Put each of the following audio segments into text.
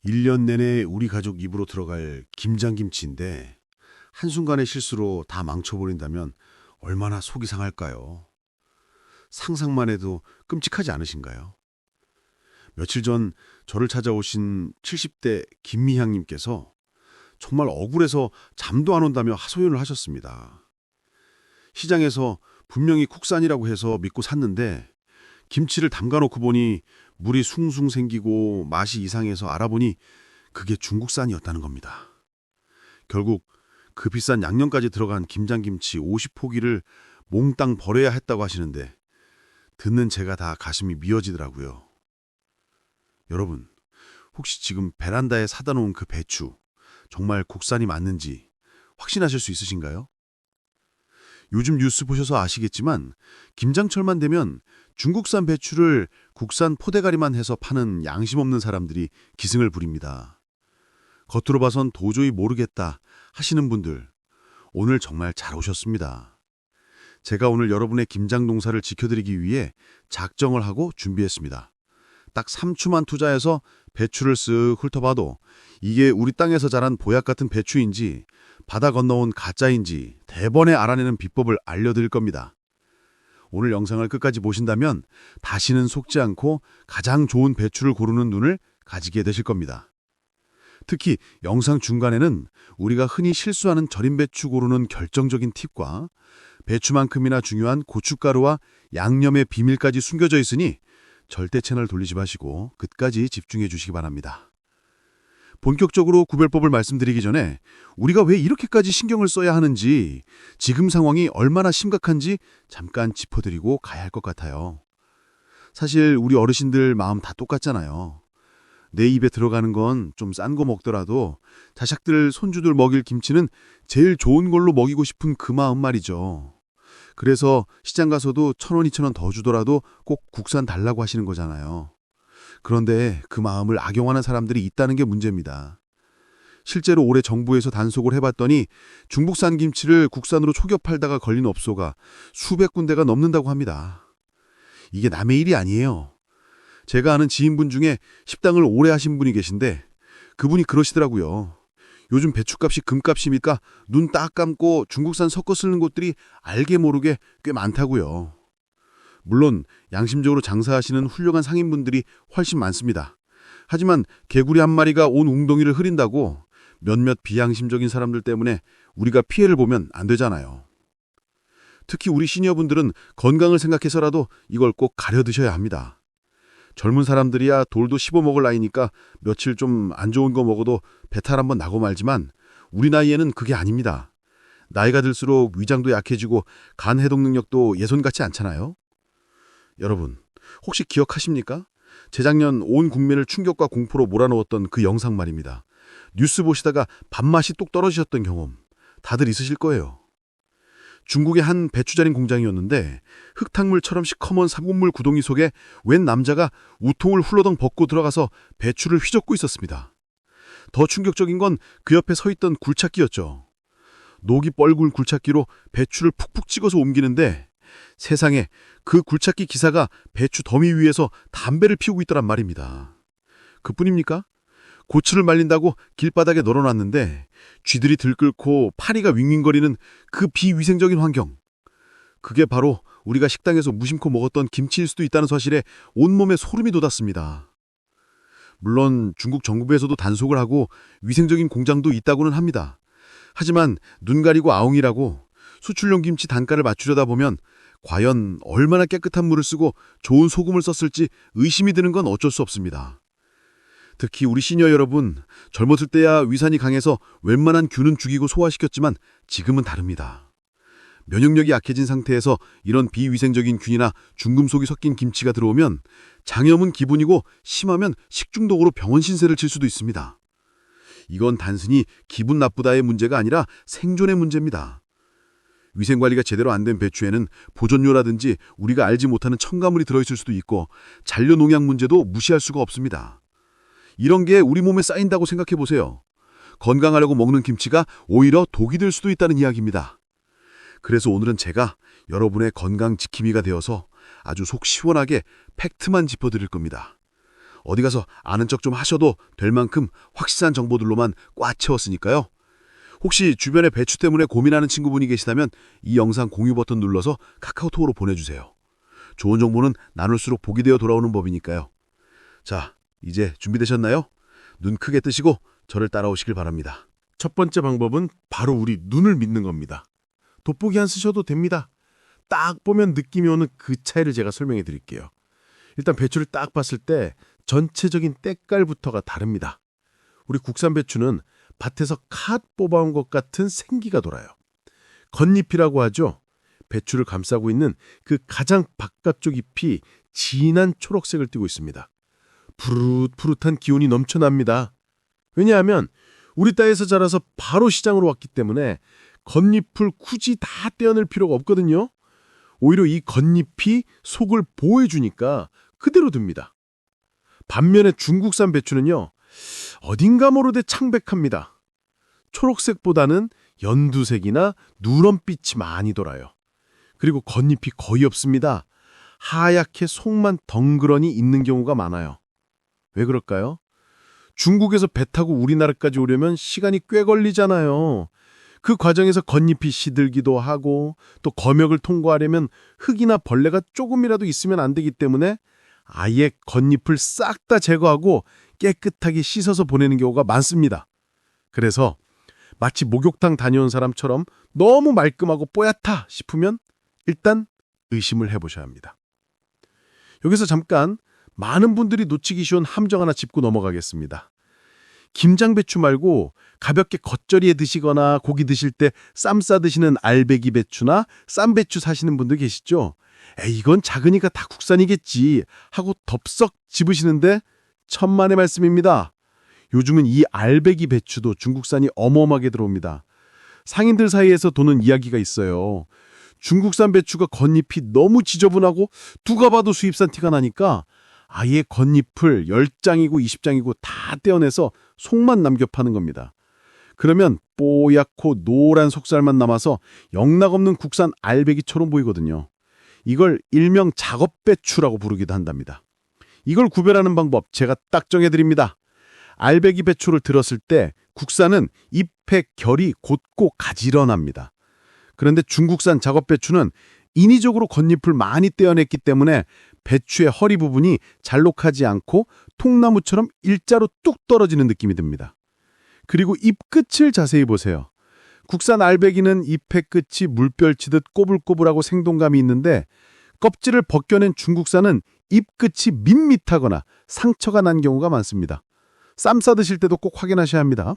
1년 내내 우리 가족 입으로 들어갈 김장김치인데 한순간의 실수로 다 망쳐버린다면 얼마나 속이 상할까요? 상상만 해도 끔찍하지 않으신가요? 며칠 전 저를 찾아오신 70대 김미향님께서 정말 억울해서 잠도 안 온다며 하소연을 하셨습니다. 시장에서 분명히 국산이라고 해서 믿고 샀는데 김치를 담가놓고 보니 물이 숭숭 생기고 맛이 이상해서 알아보니 그게 중국산이었다는 겁니다. 결국 그 비싼 양념까지 들어간 김장김치 50포기를 몽땅 버려야 했다고 하시는데 듣는 제가 다 가슴이 미어지더라고요. 여러분, 혹시 지금 베란다에 사다 놓은 그 배추 정말 국산이 맞는지 확신하실 수 있으신가요? 요즘 뉴스 보셔서 아시겠지만 김장철만 되면 중국산 배추를 국산 포대가리만 해서 파는 양심 없는 사람들이 기승을 부립니다. 겉으로 봐선 도저히 모르겠다 하시는 분들, 오늘 정말 잘 오셨습니다. 제가 오늘 여러분의 김장 농사를 지켜드리기 위해 작정을 하고 준비했습니다. 딱 3초만 투자해서 배추를 쓱 훑어봐도 이게 우리 땅에서 자란 보약 같은 배추인지 바다 건너온 가짜인지 대번에 알아내는 비법을 알려드릴 겁니다. 오늘 영상을 끝까지 보신다면 다시는 속지 않고 가장 좋은 배추를 고르는 눈을 가지게 되실 겁니다. 특히 영상 중간에는 우리가 흔히 실수하는 절임 배추 고르는 결정적인 팁과 배추만큼이나 중요한 고춧가루와 양념의 비밀까지 숨겨져 있으니 절대 채널 돌리지 마시고 끝까지 집중해 주시기 바랍니다. 본격적으로 구별법을 말씀드리기 전에 우리가 왜 이렇게까지 신경을 써야 하는지, 지금 상황이 얼마나 심각한지 잠깐 짚어드리고 가야 할 것 같아요. 사실 우리 어르신들 마음 다 똑같잖아요. 내 입에 들어가는 건 좀 싼 거 먹더라도 자식들, 손주들 먹일 김치는 제일 좋은 걸로 먹이고 싶은 그 마음 말이죠. 그래서 시장 가서도 1,000원, 2,000원 더 주더라도 꼭 국산 달라고 하시는 거잖아요. 그런데 그 마음을 악용하는 사람들이 있다는 게 문제입니다. 실제로 올해 정부에서 단속을 해봤더니 중국산 김치를 국산으로 속여 팔다가 걸린 업소가 수백 군데가 넘는다고 합니다. 이게 남의 일이 아니에요. 제가 아는 지인분 중에 식당을 오래 하신 분이 계신데 그분이 그러시더라고요. 요즘 배추값이 금값이니까 눈 딱 감고 중국산 섞어 쓰는 곳들이 알게 모르게 꽤 많다고요. 물론 양심적으로 장사하시는 훌륭한 상인분들이 훨씬 많습니다. 하지만 개구리 한 마리가 온 웅덩이를 흐린다고 몇몇 비양심적인 사람들 때문에 우리가 피해를 보면 안 되잖아요. 특히 우리 시니어분들은 건강을 생각해서라도 이걸 꼭 가려 드셔야 합니다. 젊은 사람들이야 돌도 씹어먹을 나이니까 며칠 좀 안 좋은 거 먹어도 배탈 한번 나고 말지만 우리 나이에는 그게 아닙니다. 나이가 들수록 위장도 약해지고 간 해독 능력도 예전 같지 않잖아요. 여러분, 혹시 기억하십니까? 재작년 온 국민을 충격과 공포로 몰아넣었던 그 영상 말입니다. 뉴스 보시다가 밥맛이 뚝 떨어지셨던 경험 다들 있으실 거예요. 중국의 한 배추절임 공장이었는데 흙탕물처럼 시커먼 삼국물 구덩이 속에 웬 남자가 우통을 훌러덩 벗고 들어가서 배추를 휘젓고 있었습니다. 더 충격적인 건 그 옆에 서 있던 굴착기였죠. 녹이 뻘굴 굴착기로 배추를 푹푹 찍어서 옮기는데 세상에, 그 굴착기 기사가 배추 더미 위에서 담배를 피우고 있더란 말입니다. 그뿐입니까? 고추를 말린다고 길바닥에 널어놨는데 쥐들이 들끓고 파리가 윙윙거리는 그 비위생적인 환경. 그게 바로 우리가 식당에서 무심코 먹었던 김치일 수도 있다는 사실에 온몸에 소름이 돋았습니다. 물론 중국 정부에서도 단속을 하고 위생적인 공장도 있다고는 합니다. 하지만 눈 가리고 아웅이라고 수출용 김치 단가를 맞추려다 보면 과연 얼마나 깨끗한 물을 쓰고 좋은 소금을 썼을지 의심이 드는 건 어쩔 수 없습니다. 특히 우리 시니어 여러분, 젊었을 때야 위산이 강해서 웬만한 균은 죽이고 소화시켰지만 지금은 다릅니다. 면역력이 약해진 상태에서 이런 비위생적인 균이나 중금속이 섞인 김치가 들어오면 장염은 기본이고 심하면 식중독으로 병원 신세를 질 수도 있습니다. 이건 단순히 기분 나쁘다의 문제가 아니라 생존의 문제입니다. 위생관리가 제대로 안 된 배추에는 보존료라든지 우리가 알지 못하는 첨가물이 들어있을 수도 있고 잔류 농약 문제도 무시할 수가 없습니다. 이런 게 우리 몸에 쌓인다고 생각해 보세요. 건강하려고 먹는 김치가 오히려 독이 될 수도 있다는 이야기입니다. 그래서 오늘은 제가 여러분의 건강 지킴이가 되어서 아주 속 시원하게 팩트만 짚어드릴 겁니다. 어디 가서 아는 척 좀 하셔도 될 만큼 확실한 정보들로만 꽉 채웠으니까요. 혹시 주변에 배추 때문에 고민하는 친구분이 계시다면 이 영상 공유 버튼 눌러서 카카오톡으로 보내주세요. 좋은 정보는 나눌수록 복이 되어 돌아오는 법이니까요. 자, 이제 준비되셨나요? 눈 크게 뜨시고 저를 따라오시길 바랍니다. 첫 번째 방법은 바로 우리 눈을 믿는 겁니다. 돋보기 안 쓰셔도 됩니다. 딱 보면 느낌이 오는 그 차이를 제가 설명해 드릴게요. 일단 배추를 딱 봤을 때 전체적인 때깔부터가 다릅니다. 우리 국산 배추는 밭에서 갓 뽑아온 것 같은 생기가 돌아요. 겉잎이라고 하죠. 배추를 감싸고 있는 그 가장 바깥쪽 잎이 진한 초록색을 띠고 있습니다. 푸릇푸릇한 기운이 넘쳐납니다. 왜냐하면 우리 땅에서 자라서 바로 시장으로 왔기 때문에 겉잎을 굳이 다 떼어낼 필요가 없거든요. 오히려 이 겉잎이 속을 보호해주니까 그대로 둡니다. 반면에 중국산 배추는요, 어딘가 모르게 창백합니다. 초록색보다는 연두색이나 누런빛이 많이 돌아요. 그리고 겉잎이 거의 없습니다. 하얗게 속만 덩그러니 있는 경우가 많아요. 왜 그럴까요? 중국에서 배 타고 우리나라까지 오려면 시간이 꽤 걸리잖아요. 그 과정에서 겉잎이 시들기도 하고 또 검역을 통과하려면 흙이나 벌레가 조금이라도 있으면 안 되기 때문에 아예 겉잎을 싹 다 제거하고 깨끗하게 씻어서 보내는 경우가 많습니다. 그래서 마치 목욕탕 다녀온 사람처럼 너무 말끔하고 뽀얗다 싶으면 일단 의심을 해보셔야 합니다. 여기서 잠깐 많은 분들이 놓치기 쉬운 함정 하나 짚고 넘어가겠습니다. 김장배추 말고 가볍게 겉절이에 드시거나 고기 드실 때 쌈 싸 드시는 알배기 배추나 쌈배추 사시는 분들 계시죠? 이건 작으니까 다 국산이겠지 하고 덥석 집으시는데 천만의 말씀입니다. 요즘은 이 알배기 배추도 중국산이 어마어마하게 들어옵니다. 상인들 사이에서 도는 이야기가 있어요. 중국산 배추가 겉잎이 너무 지저분하고 누가 봐도 수입산 티가 나니까 아예 겉잎을 10장이고 20장이고 다 떼어내서 속만 남겨 파는 겁니다. 그러면 뽀얗고 노란 속살만 남아서 영락없는 국산 알배기처럼 보이거든요. 이걸 일명 작업배추라고 부르기도 한답니다. 이걸 구별하는 방법 제가 딱 정해드립니다. 알배기 배추를 들었을 때 국산은 잎의 결이 곧고 가지런합니다. 그런데 중국산 작업배추는 인위적으로 겉잎을 많이 떼어냈기 때문에 배추의 허리 부분이 잘록하지 않고 통나무처럼 일자로 뚝 떨어지는 느낌이 듭니다. 그리고 잎 끝을 자세히 보세요. 국산 알배기는 잎의 끝이 물결치듯 꼬불꼬불하고 생동감이 있는데 껍질을 벗겨낸 중국산은 잎 끝이 밋밋하거나 상처가 난 경우가 많습니다. 쌈 싸드실 때도 꼭 확인하셔야 합니다.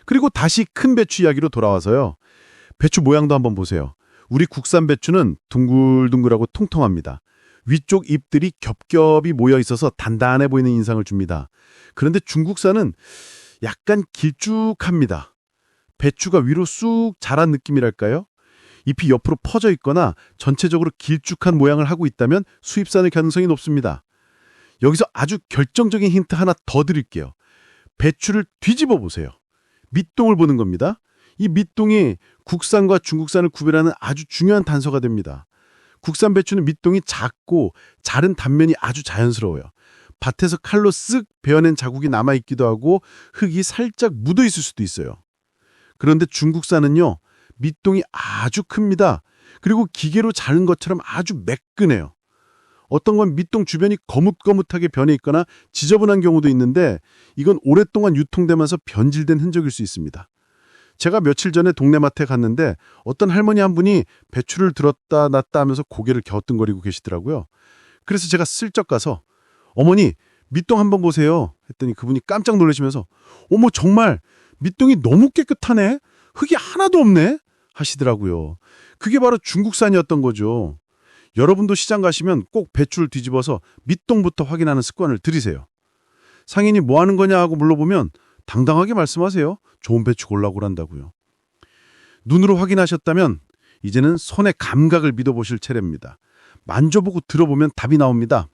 그리고 다시 큰 배추 이야기로 돌아와서요. 배추 모양도 한번 보세요. 우리 국산 배추는 둥글둥글하고 통통합니다. 위쪽 잎들이 겹겹이 모여 있어서 단단해 보이는 인상을 줍니다. 그런데 중국산은 약간 길쭉합니다. 배추가 위로 쑥 자란 느낌이랄까요? 잎이 옆으로 퍼져 있거나 전체적으로 길쭉한 모양을 하고 있다면 수입산의 가능성이 높습니다. 여기서 아주 결정적인 힌트 하나 더 드릴게요. 배추를 뒤집어 보세요. 밑동을 보는 겁니다. 이 밑동이 국산과 중국산을 구별하는 아주 중요한 단서가 됩니다. 국산 배추는 밑동이 작고 자른 단면이 아주 자연스러워요. 밭에서 칼로 쓱 베어낸 자국이 남아있기도 하고 흙이 살짝 묻어 있을 수도 있어요. 그런데 중국산은요, 밑동이 아주 큽니다. 그리고 기계로 자른 것처럼 아주 매끈해요. 어떤 건 밑동 주변이 거뭇거뭇하게 변해 있거나 지저분한 경우도 있는데 이건 오랫동안 유통되면서 변질된 흔적일 수 있습니다. 제가 며칠 전에 동네 마트에 갔는데 어떤 할머니 한 분이 배추를 들었다 놨다 하면서 고개를 갸우뚱거리고 계시더라고요. 그래서 제가 슬쩍 가서 어머니 밑동 한번 보세요 했더니 그분이 깜짝 놀라시면서 어머 정말 밑동이 너무 깨끗하네 흙이 하나도 없네 하시더라고요. 그게 바로 중국산이었던 거죠. 여러분도 시장 가시면 꼭 배추를 뒤집어서 밑동부터 확인하는 습관을 들이세요. 상인이 뭐 하는 거냐 하고 물어보면 당당하게 말씀하세요. 좋은 배추 골라고란다고요. 눈으로 확인하셨다면 이제는 손의 감각을 믿어보실 차례입니다. 만져보고 들어보면 답이 나옵니다.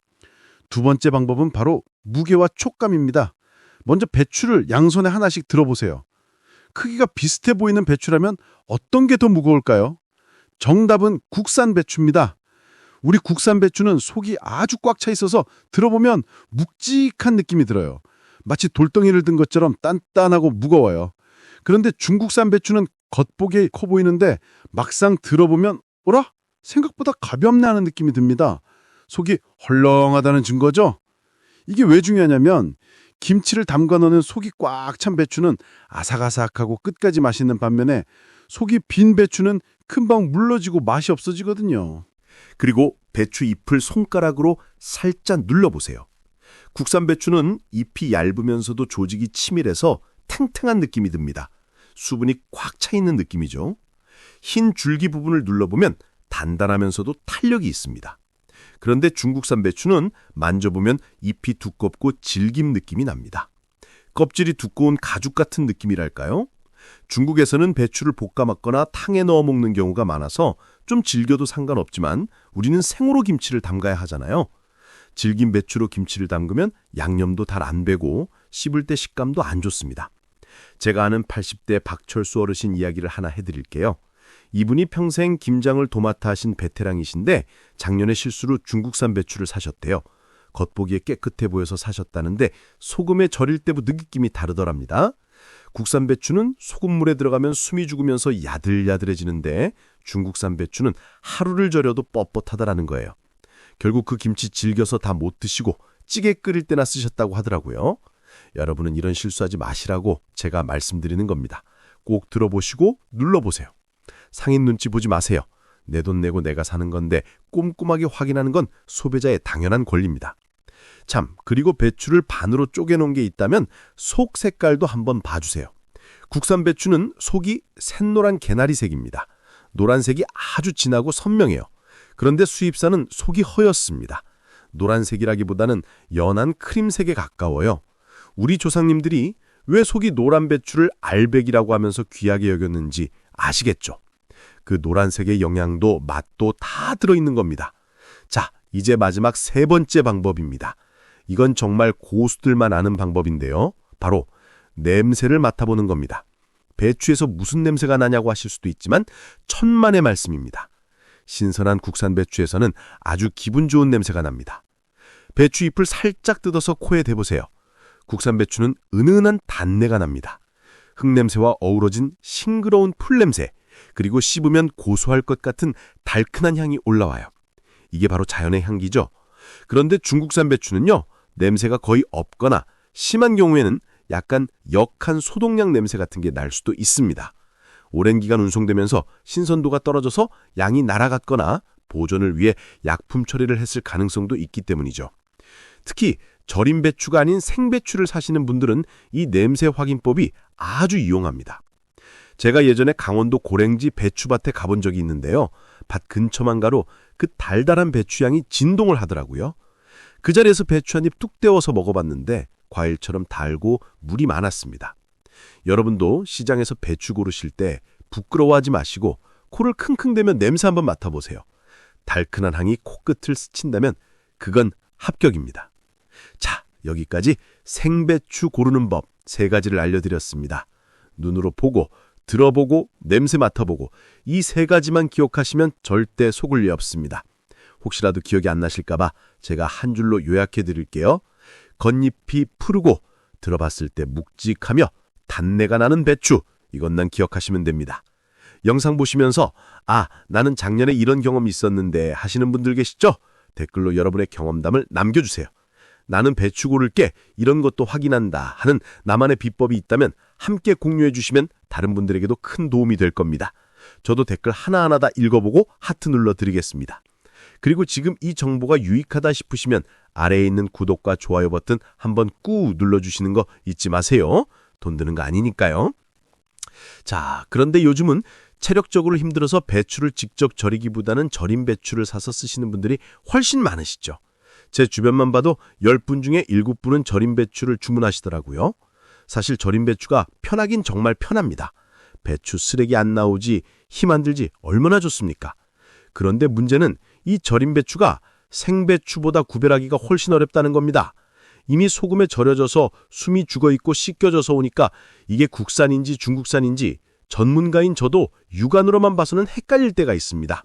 두 번째 방법은 바로 무게와 촉감입니다. 먼저 배추를 양손에 하나씩 들어보세요. 크기가 비슷해 보이는 배추라면 어떤 게 더 무거울까요? 정답은 국산 배추입니다. 우리 국산 배추는 속이 아주 꽉 차 있어서 들어보면 묵직한 느낌이 들어요. 마치 돌덩이를 든 것처럼 단단하고 무거워요. 그런데 중국산 배추는 겉보기에 커 보이는데 막상 들어보면 어라? 생각보다 가볍네 하는 느낌이 듭니다. 속이 헐렁하다는 증거죠? 이게 왜 중요하냐면 김치를 담가 넣는 속이 꽉 찬 배추는 아삭아삭하고 끝까지 맛있는 반면에 속이 빈 배추는 금방 물러지고 맛이 없어지거든요. 그리고 배추 잎을 손가락으로 살짝 눌러보세요. 국산 배추는 잎이 얇으면서도 조직이 치밀해서 탱탱한 느낌이 듭니다. 수분이 꽉 차 있는 느낌이죠. 흰 줄기 부분을 눌러보면 단단하면서도 탄력이 있습니다. 그런데 중국산 배추는 만져보면 잎이 두껍고 질긴 느낌이 납니다. 껍질이 두꺼운 가죽 같은 느낌이랄까요? 중국에서는 배추를 볶아 먹거나 탕에 넣어 먹는 경우가 많아서 좀 질겨도 상관없지만 우리는 생으로 김치를 담가야 하잖아요. 질긴 배추로 김치를 담그면 양념도 잘 안 배고 씹을 때 식감도 안 좋습니다. 제가 아는 80대 박철수 어르신 이야기를 하나 해드릴게요. 이분이 평생 김장을 도맡아 하신 베테랑이신데 작년에 실수로 중국산 배추를 사셨대요. 겉보기에 깨끗해 보여서 사셨다는데 소금에 절일 때부터 느낌이 다르더랍니다. 국산 배추는 소금물에 들어가면 숨이 죽으면서 야들야들해지는데 중국산 배추는 하루를 절여도 뻣뻣하다라는 거예요. 결국 그 김치 질겨서 다 못 드시고 찌개 끓일 때나 쓰셨다고 하더라고요. 여러분은 이런 실수하지 마시라고 제가 말씀드리는 겁니다. 꼭 들어보시고 눌러보세요. 상인 눈치 보지 마세요. 내 돈 내고 내가 사는 건데 꼼꼼하게 확인하는 건 소비자의 당연한 권리입니다. 참, 그리고 배추를 반으로 쪼개놓은 게 있다면 속 색깔도 한번 봐주세요. 국산 배추는 속이 샛노란 개나리색입니다. 노란색이 아주 진하고 선명해요. 그런데 수입산은 속이 허였습니다. 노란색이라기보다는 연한 크림색에 가까워요. 우리 조상님들이 왜 속이 노란 배추를 알백이라고 하면서 귀하게 여겼는지 아시겠죠? 그 노란색의 영양도 맛도 다 들어있는 겁니다. 자, 이제 마지막 세 번째 방법입니다. 이건 정말 고수들만 아는 방법인데요. 바로 냄새를 맡아보는 겁니다. 배추에서 무슨 냄새가 나냐고 하실 수도 있지만 천만의 말씀입니다. 신선한 국산 배추에서는 아주 기분 좋은 냄새가 납니다. 배추 잎을 살짝 뜯어서 코에 대보세요. 국산 배추는 은은한 단내가 납니다. 흙냄새와 어우러진 싱그러운 풀냄새, 그리고 씹으면 고소할 것 같은 달큰한 향이 올라와요. 이게 바로 자연의 향기죠. 그런데 중국산 배추는요, 냄새가 거의 없거나 심한 경우에는 약간 역한 소독약 냄새 같은 게 날 수도 있습니다. 오랜 기간 운송되면서 신선도가 떨어져서 양이 날아갔거나 보존을 위해 약품 처리를 했을 가능성도 있기 때문이죠. 특히 절임 배추가 아닌 생배추를 사시는 분들은 이 냄새 확인법이 아주 유용합니다. 제가 예전에 강원도 고랭지 배추밭에 가본 적이 있는데요. 밭 근처만 가도 그 달달한 배추향이 진동을 하더라고요. 그 자리에서 배추 한 입 뚝 떼어서 먹어봤는데 과일처럼 달고 물이 많았습니다. 여러분도 시장에서 배추 고르실 때 부끄러워하지 마시고 코를 킁킁 대며 냄새 한번 맡아보세요. 달큰한 향이 코끝을 스친다면 그건 합격입니다. 자, 여기까지 생배추 고르는 법 3가지를 알려드렸습니다. 눈으로 보고, 들어보고, 냄새 맡아보고 이 3가지만 기억하시면 절대 속을 리 없습니다. 혹시라도 기억이 안 나실까봐 제가 한 줄로 요약해 드릴게요. 겉잎이 푸르고 들어봤을 때 묵직하며 단내가 나는 배추, 이것만 기억하시면 됩니다. 영상 보시면서 나는 작년에 이런 경험이 있었는데 하시는 분들 계시죠? 댓글로 여러분의 경험담을 남겨주세요. 나는 배추 고를게, 이런 것도 확인한다 하는 나만의 비법이 있다면 함께 공유해 주시면 다른 분들에게도 큰 도움이 될 겁니다. 저도 댓글 하나하나 다 읽어보고 하트 눌러드리겠습니다. 그리고 지금 이 정보가 유익하다 싶으시면 아래에 있는 구독과 좋아요 버튼 한번 꾹 눌러주시는 거 잊지 마세요. 돈 드는 거 아니니까요. 자, 그런데 요즘은 체력적으로 힘들어서 배추를 직접 절이기보다는 절인 배추를 사서 쓰시는 분들이 훨씬 많으시죠. 제 주변만 봐도 10분 중에 7분은 절인 배추를 주문하시더라고요. 사실 절인 배추가 편하긴 정말 편합니다. 배추 쓰레기 안 나오지, 힘 안 들지 얼마나 좋습니까? 그런데 문제는 이 절인 배추가 생배추보다 구별하기가 훨씬 어렵다는 겁니다. 이미 소금에 절여져서 숨이 죽어있고 씻겨져서 오니까 이게 국산인지 중국산인지 전문가인 저도 육안으로만 봐서는 헷갈릴 때가 있습니다.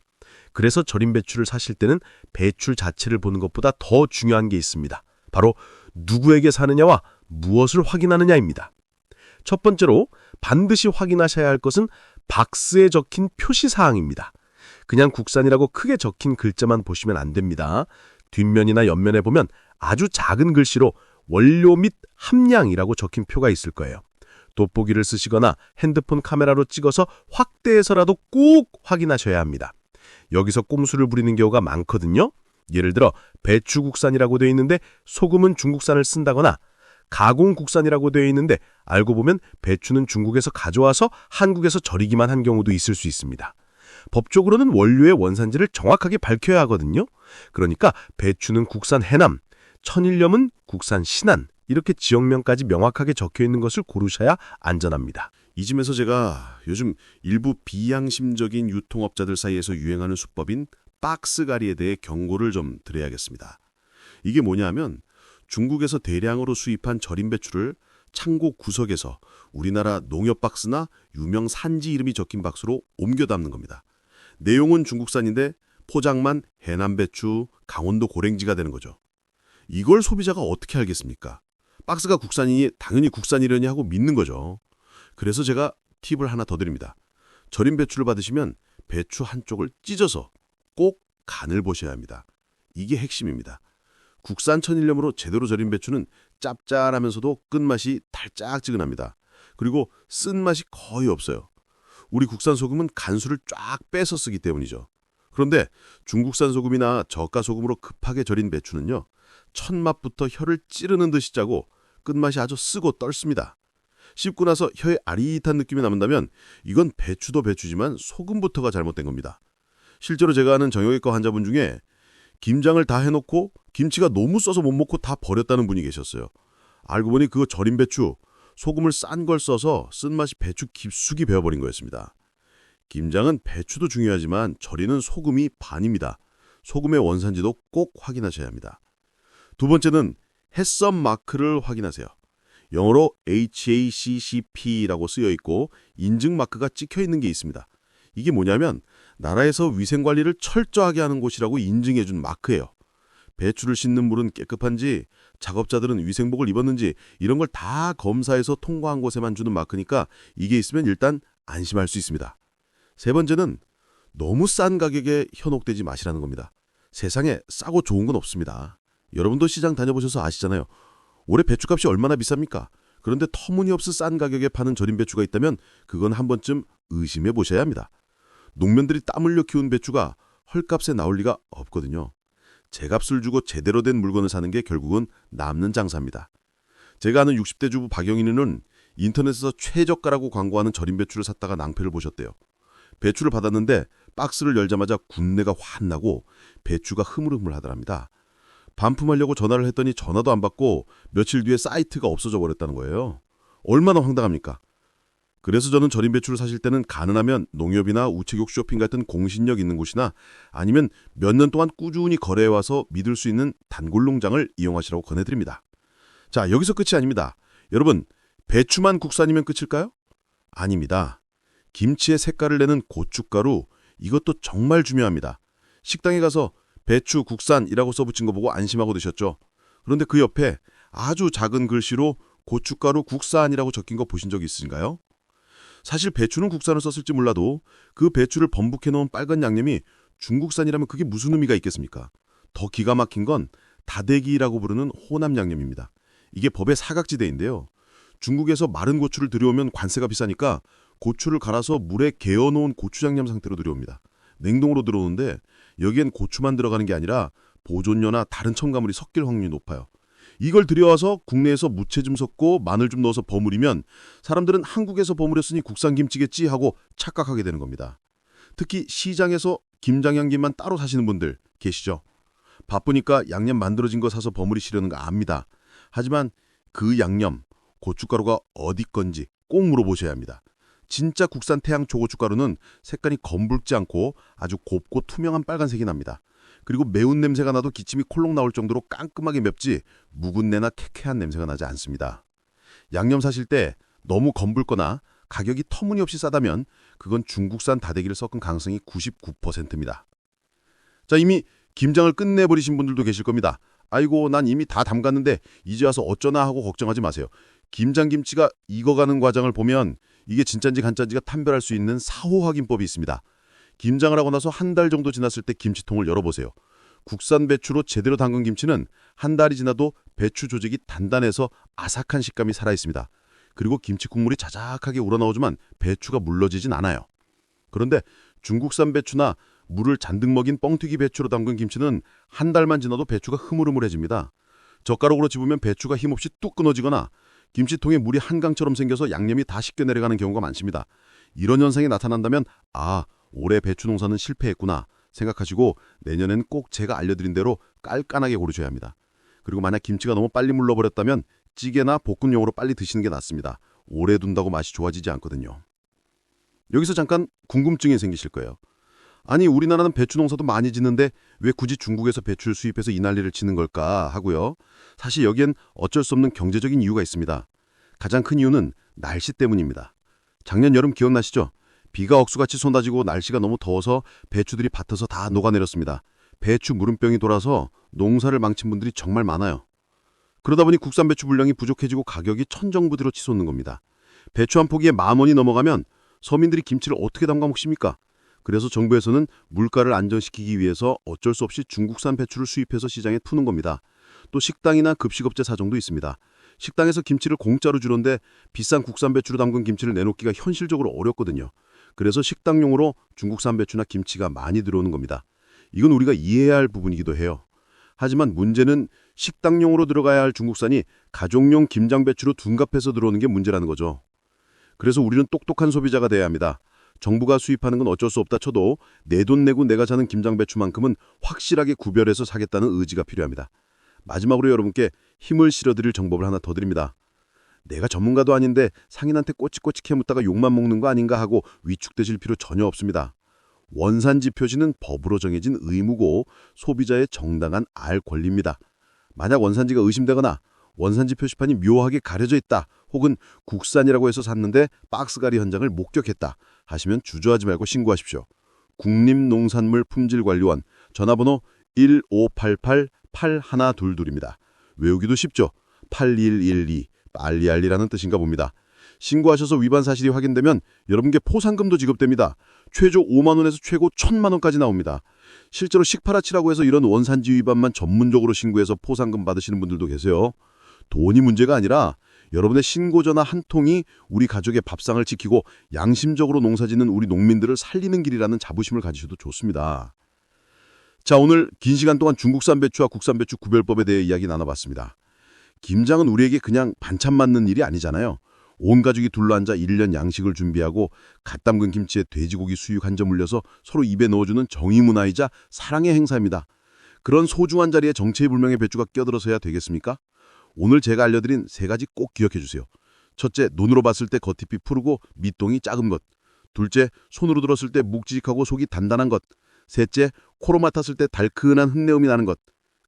그래서 절임 배추를 사실 때는 배추 자체를 보는 것보다 더 중요한 게 있습니다. 바로 누구에게 사느냐와 무엇을 확인하느냐입니다. 첫 번째로 반드시 확인하셔야 할 것은 박스에 적힌 표시사항입니다. 그냥 국산이라고 크게 적힌 글자만 보시면 안 됩니다. 뒷면이나 옆면에 보면 아주 작은 글씨로 원료 및 함량이라고 적힌 표가 있을 거예요. 돋보기를 쓰시거나 핸드폰 카메라로 찍어서 확대해서라도 꼭 확인하셔야 합니다. 여기서 꼼수를 부리는 경우가 많거든요. 예를 들어 배추 국산이라고 되어 있는데 소금은 중국산을 쓴다거나 가공 국산이라고 되어 있는데 알고 보면 배추는 중국에서 가져와서 한국에서 절이기만 한 경우도 있을 수 있습니다. 법적으로는 원료의 원산지를 정확하게 밝혀야 하거든요. 그러니까 배추는 국산 해남, 천일염은 국산 신안, 이렇게 지역명까지 명확하게 적혀 있는 것을 고르셔야 안전합니다. 이쯤에서 제가 요즘 일부 비양심적인 유통업자들 사이에서 유행하는 수법인 박스가리에 대해 경고를 좀 드려야겠습니다. 이게 뭐냐면 중국에서 대량으로 수입한 절임 배추를 창고 구석에서 우리나라 농협 박스나 유명 산지 이름이 적힌 박스로 옮겨 담는 겁니다. 내용은 중국산인데 포장만 해남 배추, 강원도 고랭지가 되는 거죠. 이걸 소비자가 어떻게 알겠습니까? 박스가 국산이니 당연히 국산이려니 하고 믿는 거죠. 그래서 제가 팁을 하나 더 드립니다. 절임 배추를 받으시면 배추 한쪽을 찢어서 꼭 간을 보셔야 합니다. 이게 핵심입니다. 국산 천일염으로 제대로 절인 배추는 짭짤하면서도 끝맛이 달짝지근합니다. 그리고 쓴맛이 거의 없어요. 우리 국산 소금은 간수를 쫙 빼서 쓰기 때문이죠. 그런데 중국산 소금이나 저가 소금으로 급하게 절인 배추는요. 첫 맛부터 혀를 찌르는 듯이 짜고 끝맛이 아주 쓰고 떨습니다. 씹고 나서 혀에 아릿한 느낌이 남는다면 이건 배추도 배추지만 소금부터가 잘못된 겁니다. 실제로 제가 아는 정형외과 환자분 중에 김장을 다 해놓고 김치가 너무 써서 못 먹고 다 버렸다는 분이 계셨어요. 알고 보니 그거 절인 배추, 소금을 싼 걸 써서 쓴맛이 배추 깊숙이 배어버린 거였습니다. 김장은 배추도 중요하지만 절이는 소금이 반입니다. 소금의 원산지도 꼭 확인하셔야 합니다. 두 번째는 햇썸 마크를 확인하세요. 영어로 HACCP라고 쓰여 있고 인증 마크가 찍혀 있는 게 있습니다. 이게 뭐냐면 나라에서 위생관리를 철저하게 하는 곳이라고 인증해준 마크예요. 배추를 씻는 물은 깨끗한지, 작업자들은 위생복을 입었는지 이런 걸 다 검사해서 통과한 곳에만 주는 마크니까 이게 있으면 일단 안심할 수 있습니다. 세 번째는 너무 싼 가격에 현혹되지 마시라는 겁니다. 세상에 싸고 좋은 건 없습니다. 여러분도 시장 다녀보셔서 아시잖아요. 올해 배추값이 얼마나 비쌉니까? 그런데 터무니없이 싼 가격에 파는 절임 배추가 있다면 그건 한 번쯤 의심해 보셔야 합니다. 농민들이 땀 흘려 키운 배추가 헐값에 나올 리가 없거든요. 제값을 주고 제대로 된 물건을 사는 게 결국은 남는 장사입니다. 제가 아는 60대 주부 박영인은 인터넷에서 최저가라고 광고하는 절임 배추를 샀다가 낭패를 보셨대요. 배추를 받았는데 박스를 열자마자 군내가 확 나고 배추가 흐물흐물하더랍니다. 반품하려고 전화를 했더니 전화도 안 받고 며칠 뒤에 사이트가 없어져 버렸다는 거예요. 얼마나 황당합니까? 그래서 저는 절임 배추를 사실 때는 가능하면 농협이나 우체국 쇼핑 같은 공신력 있는 곳이나 아니면 몇 년 동안 꾸준히 거래해와서 믿을 수 있는 단골 농장을 이용하시라고 권해드립니다. 자, 여기서 끝이 아닙니다. 여러분, 배추만 국산이면 끝일까요? 아닙니다. 김치의 색깔을 내는 고춧가루, 이것도 정말 중요합니다. 식당에 가서 배추 국산이라고 써붙인 거 보고 안심하고 드셨죠? 그런데 그 옆에 아주 작은 글씨로 고춧가루 국산이라고 적힌 거 보신 적 있으신가요? 사실 배추는 국산을 썼을지 몰라도 그 배추를 범벅해 놓은 빨간 양념이 중국산이라면 그게 무슨 의미가 있겠습니까? 더 기가 막힌 건 다대기라고 부르는 호남 양념입니다. 이게 법의 사각지대인데요. 중국에서 마른 고추를 들여오면 관세가 비싸니까 고추를 갈아서 물에 개어놓은 고추장염 상태로 들여옵니다. 냉동으로 들어오는데 여기엔 고추만 들어가는 게 아니라 보존료나 다른 첨가물이 섞일 확률이 높아요. 이걸 들여와서 국내에서 무채 좀 섞고 마늘 좀 넣어서 버무리면 사람들은 한국에서 버무렸으니 국산 김치겠지 하고 착각하게 되는 겁니다. 특히 시장에서 김장향김만 따로 사시는 분들 계시죠? 바쁘니까 양념 만들어진 거 사서 버무리시려는 거 압니다. 하지만 그 양념, 고춧가루가 어디 건지 꼭 물어보셔야 합니다. 진짜 국산 태양 초고춧가루는 색깔이 검붉지 않고 아주 곱고 투명한 빨간색이 납니다. 그리고 매운 냄새가 나도 기침이 콜록 나올 정도로 깔끔하게 맵지 묵은 내나 캐캐한 냄새가 나지 않습니다. 양념 사실 때 너무 검붉거나 가격이 터무니없이 싸다면 그건 중국산 다대기를 섞은 가능성이 99%입니다. 자, 이미 김장을 끝내버리신 분들도 계실 겁니다. 아이고, 난 이미 다 담갔는데 이제 와서 어쩌나 하고 걱정하지 마세요. 김장김치가 익어가는 과정을 보면 이게 진짜인지 가짜인지가 판별할 수 있는 사호 확인법이 있습니다. 김장을 하고 나서 한 달 정도 지났을 때 김치통을 열어보세요. 국산 배추로 제대로 담근 김치는 한 달이 지나도 배추 조직이 단단해서 아삭한 식감이 살아있습니다. 그리고 김치 국물이 자작하게 우러나오지만 배추가 물러지진 않아요. 그런데 중국산 배추나 물을 잔뜩 먹인 뻥튀기 배추로 담근 김치는 한 달만 지나도 배추가 흐물흐물해집니다. 젓가락으로 집으면 배추가 힘없이 뚝 끊어지거나 김치통에 물이 한강처럼 생겨서 양념이 다 씻겨 내려가는 경우가 많습니다. 이런 현상이 나타난다면 올해 배추 농사는 실패했구나 생각하시고 내년엔 꼭 제가 알려드린 대로 깔끔하게 고르셔야 합니다. 그리고 만약 김치가 너무 빨리 물러버렸다면 찌개나 볶음용으로 빨리 드시는 게 낫습니다. 오래 둔다고 맛이 좋아지지 않거든요. 여기서 잠깐 궁금증이 생기실 거예요. 아니, 우리나라는 배추 농사도 많이 짓는데 왜 굳이 중국에서 배추를 수입해서 이 난리를 치는 걸까 하고요. 사실 여기엔 어쩔 수 없는 경제적인 이유가 있습니다. 가장 큰 이유는 날씨 때문입니다. 작년 여름 기억나시죠? 비가 억수같이 쏟아지고 날씨가 너무 더워서 배추들이 밭에서 다 녹아내렸습니다. 배추 무름병이 돌아서 농사를 망친 분들이 정말 많아요. 그러다 보니 국산 배추 분량이 부족해지고 가격이 천정부대로 치솟는 겁니다. 배추 한 포기에 10,000원이 넘어가면 서민들이 김치를 어떻게 담가 먹습니까? 그래서 정부에서는 물가를 안정시키기 위해서 어쩔 수 없이 중국산 배추를 수입해서 시장에 푸는 겁니다. 또 식당이나 급식업체 사정도 있습니다. 식당에서 김치를 공짜로 주는데 비싼 국산 배추로 담근 김치를 내놓기가 현실적으로 어렵거든요. 그래서 식당용으로 중국산 배추나 김치가 많이 들어오는 겁니다. 이건 우리가 이해해야 할 부분이기도 해요. 하지만 문제는 식당용으로 들어가야 할 중국산이 가족용 김장 배추로 둔갑해서 들어오는 게 문제라는 거죠. 그래서 우리는 똑똑한 소비자가 돼야 합니다. 정부가 수입하는 건 어쩔 수 없다 쳐도 내 돈 내고 내가 사는 김장 배추만큼은 확실하게 구별해서 사겠다는 의지가 필요합니다. 마지막으로 여러분께 힘을 실어드릴 정보를 하나 더 드립니다. 내가 전문가도 아닌데 상인한테 꼬치꼬치 캐묻다가 욕만 먹는 거 아닌가 하고 위축되실 필요 전혀 없습니다. 원산지 표시는 법으로 정해진 의무고 소비자의 정당한 알 권리입니다. 만약 원산지가 의심되거나 원산지 표시판이 묘하게 가려져 있다 혹은 국산이라고 해서 샀는데 박스가리 현장을 목격했다 하시면 주저하지 말고 신고하십시오. 국립농산물품질관리원 전화번호 1588-8122입니다. 외우기도 쉽죠. 8112 빨리알리라는 뜻인가 봅니다. 신고하셔서 위반 사실이 확인되면 여러분께 포상금도 지급됩니다. 최저 5만 원에서 최고 1,000만 원까지 나옵니다. 실제로 식파라치라고 해서 이런 원산지 위반만 전문적으로 신고해서 포상금 받으시는 분들도 계세요. 돈이 문제가 아니라 여러분의 신고 전화 한 통이 우리 가족의 밥상을 지키고 양심적으로 농사짓는 우리 농민들을 살리는 길이라는 자부심을 가지셔도 좋습니다. 자, 오늘 긴 시간 동안 중국산 배추와 국산 배추 구별법에 대해 이야기 나눠봤습니다. 김장은 우리에게 그냥 반찬 맞는 일이 아니잖아요. 온 가족이 둘러앉아 1년 양식을 준비하고 갓 담근 김치에 돼지고기 수육 한 점 올려서 서로 입에 넣어주는 정의 문화이자 사랑의 행사입니다. 그런 소중한 자리에 정체불명의 배추가 껴들어서야 되겠습니까? 오늘 제가 알려드린 3가지 꼭 기억해 주세요. 첫째, 눈으로 봤을 때 겉잎이 푸르고 밑동이 작은 것. 둘째, 손으로 들었을 때 묵직하고 속이 단단한 것. 셋째, 코로 맡았을 때 달큰한 흙내음이 나는 것.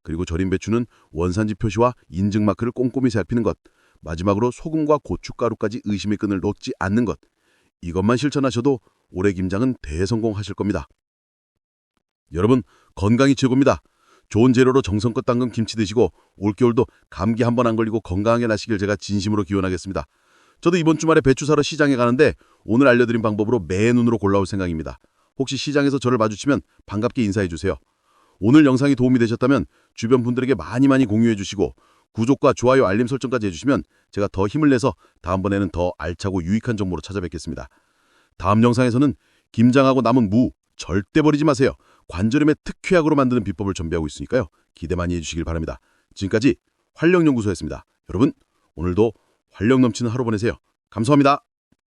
그리고 절인 배추는 원산지 표시와 인증 마크를 꼼꼼히 살피는 것. 마지막으로 소금과 고춧가루까지 의심의 끈을 놓지 않는 것. 이것만 실천하셔도 올해 김장은 대성공하실 겁니다. 여러분, 건강이 최고입니다. 좋은 재료로 정성껏 담근 김치 드시고 올겨울도 감기 한 번 안 걸리고 건강하게 나시길 제가 진심으로 기원하겠습니다. 저도 이번 주말에 배추 사러 시장에 가는데 오늘 알려드린 방법으로 매 눈으로 골라올 생각입니다. 혹시 시장에서 저를 마주치면 반갑게 인사해 주세요. 오늘 영상이 도움이 되셨다면 주변 분들에게 많이 공유해 주시고 구독과 좋아요, 알림 설정까지 해주시면 제가 더 힘을 내서 다음번에는 더 알차고 유익한 정보로 찾아뵙겠습니다. 다음 영상에서는 김장하고 남은 무 절대 버리지 마세요. 관절염의 특효약으로 만드는 비법을 준비하고 있으니까요. 기대 많이 해주시길 바랍니다. 지금까지 활력연구소였습니다. 여러분, 오늘도 활력 넘치는 하루 보내세요. 감사합니다.